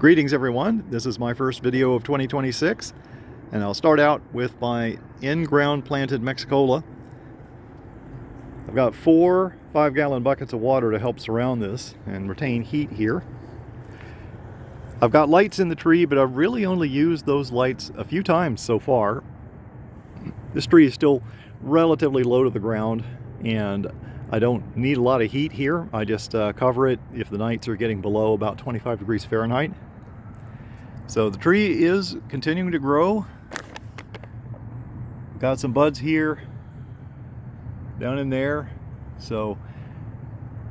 Greetings everyone, this is my first video of 2026 and I'll start out with my in-ground planted Mexicola. I've got 4 5-gallon buckets of water to help surround this and retain heat here. I've got lights in the tree, but I've really only used those lights a few times so far. This tree is still relatively low to the ground and I don't need a lot of heat here. I just cover it if the nights are getting below about 25 degrees Fahrenheit. So the tree is continuing to grow. Got some buds here, down in there. So,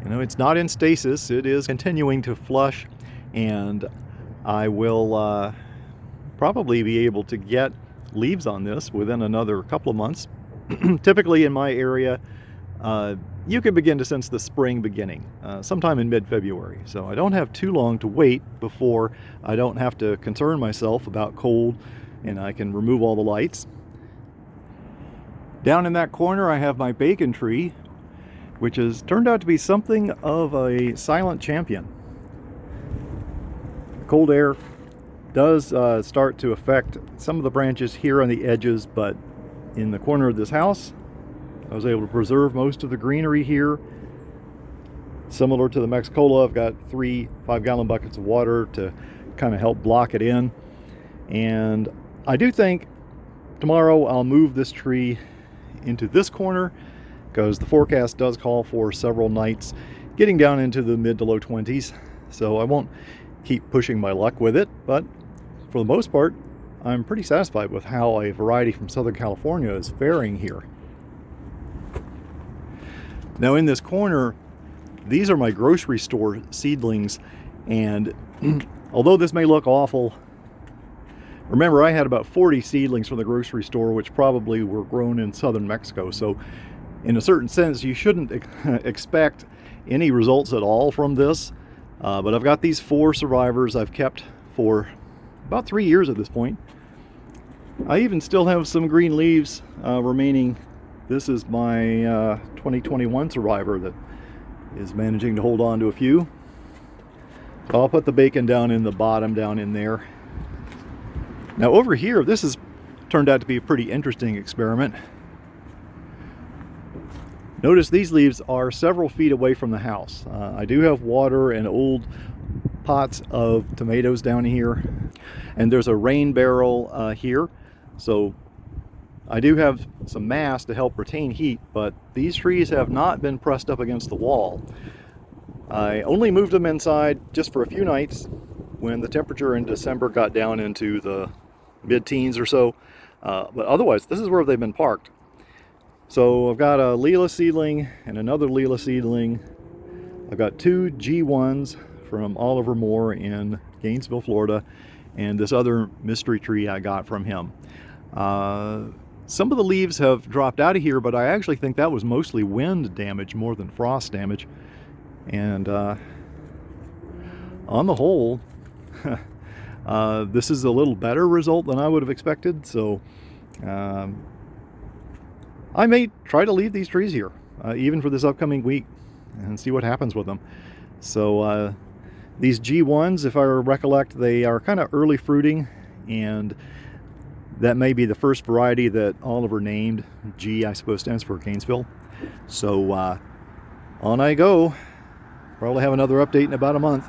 you know, it's not in stasis. It is continuing to flush, and I will probably be able to get leaves on this within another couple of months. Typically in my area, you can begin to sense the spring beginning sometime in mid-February. So I don't have too long to wait before I don't have to concern myself about cold and I can remove all the lights. Down in that corner I have my bacon tree, which has turned out to be something of a silent champion. The cold air does start to affect some of the branches here on the edges, but in the corner of this house I was able to preserve most of the greenery here. Similar to the Mexicola, I've got 3 5-gallon buckets of water to kind of help block it in. And I do think tomorrow I'll move this tree into this corner because the forecast does call for several nights getting down into the mid to low 20s. So I won't keep pushing my luck with it, but for the most part, I'm pretty satisfied with how a variety from Southern California is faring here. Now in this corner, these are my grocery store seedlings, and although this may look awful, remember I had about 40 seedlings from the grocery store which probably were grown in southern Mexico, so in a certain sense you shouldn't expect any results at all from this, but I've got these 4 survivors I've kept for about 3 years at this point. I even still have some green leaves remaining. This is my 2021 survivor that is managing to hold on to a few. So I'll put the bacon down in the bottom, down in there. Now over here, this has turned out to be a pretty interesting experiment. Notice these leaves are several feet away from the house. I do have water and old pots of tomatoes down here, and there's a rain barrel here. So I do have some mass to help retain heat, but these trees have not been pressed up against the wall. I only moved them inside just for a few nights when the temperature in December got down into the mid-teens or so, but otherwise this is where they've been parked. So I've got a Lila seedling and another Lila seedling. I've got 2 G1s from Oliver Moore in Gainesville, Florida, and this other mystery tree I got from him. Some of the leaves have dropped out of here, but I actually think that was mostly wind damage more than frost damage. And on the whole, this is a little better result than I would have expected. So I may try to leave these trees here, even for this upcoming week, and see what happens with them. So these G1s, if I recollect, they are kind of early fruiting, and that may be the first variety that Oliver named. G, I suppose, stands for Gainesville. So on I go. Probably have another update in about a month.